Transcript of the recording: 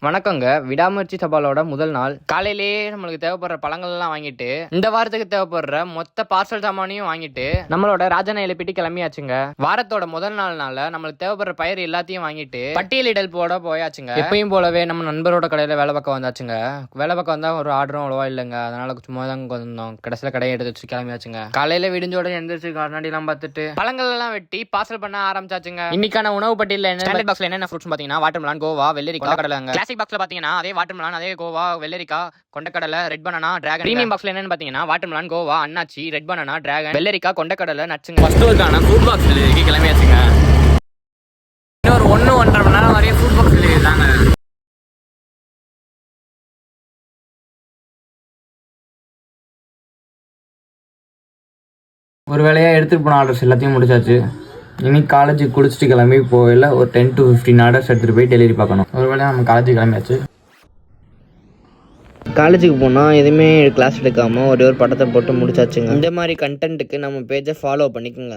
வணக்கங்க. விடாமுயற்சி சவாலோட முதல் நாள் காலையிலேயே நம்மளுக்கு தேவைப்படுற பழங்கள் எல்லாம் வாங்கிட்டு இந்த வாரத்துக்கு தேவைப்படுற மொத்த பார்சல் சாமானையும் வாங்கிட்டு நம்மளோட ராஜனை எழுப்பிட்டு கிளம்பியாச்சுங்க. வாரத்தோட முதல் நாள்னால நம்மளுக்கு தேவைப்படுற பயிர் எல்லாத்தையும் வாங்கிட்டு பட்டியலிடல் போட போயாச்சுங்க. எப்பயும் போலவே நம்ம நண்பரோட கடையில வேலை பக்கம் வந்தாச்சுங்க. வேலை பக்கம் வந்தா ஒரு ஆர்டரும் அவ்வளவா இல்லைங்க. அதனால சும்மா தான் வந்தோம். கடைசியில கடையை எடுத்து வச்சு கிளம்பியாச்சுங்க. காலையில விடிஞ்சோட எழுந்திரிச்சு கண்ணாடி எல்லாம் பார்த்துட்டு பழங்கள் எல்லாம் வெட்டி பார்சல் பண்ண ஆரம்பிச்சாச்சுங்க. இன்னைக்கான உணவு பட்டியல என்ன பாக்ஸ்ல என்ன ஃப்ரூட்ஸ் பாத்தீங்கன்னா வாட்டர்மெலன், கோவா, வெள்ளரிக்காய், கொண்டக்கடலைங்க. கிளாசிக் பாக்ஸ்ல பாத்தீங்கன்னா அதே வாட்டர்மெலன், அதே கோவா, வெள்ளரிக்காய், கொண்டக்கடலை, ரெட் பனானா, டிராகன். பிரீமியம் பாக்ஸ்ல என்னன்னு பாத்தீங்கன்னா வாட்டர்மெலன், கோவா, அன்னாச்சி, ரெட் பனானா, டிராகன், வெள்ளரிக்காய், கொண்டக்கடலை, நட்ஸுங்க. ஃபர்ஸ்ட் ஒருக்கான ஃபுட் பாக்ஸ் டெலிவரிக்கு கிளம்பியாச்சுங்க. இன்னொரு 1-1.5 மணி நேரம் வரையும் ஃபுட் பாக்ஸ் டெலிவரி தாங்க. ஒரு வேலையா எடுத்துட்டு போன ஆர்டர்ஸ் எல்லாத்தையும் முடிச்சாச்சு. இன்னைக்கு காலேஜுக்கு குளிச்சுட்டு கிளம்பி போகல ஒரு 10 to 15 ஆர்டர்ஸ் எடுத்துகிட்டு போய் டெலிவரி பார்க்கணும். ஒரு வேலையாக நம்ம காலேஜுக்கு கிளம்பியாச்சு. காலேஜுக்கு போனால் எதுவுமே கிளாஸ் எடுக்காமல் ஒரே ஒரு படத்தை போட்டு முடிச்சாச்சுங்க. இந்த மாதிரி கண்டென்ட்டுக்கு நம்ம பேஜை ஃபாலோ பண்ணிக்கோங்க.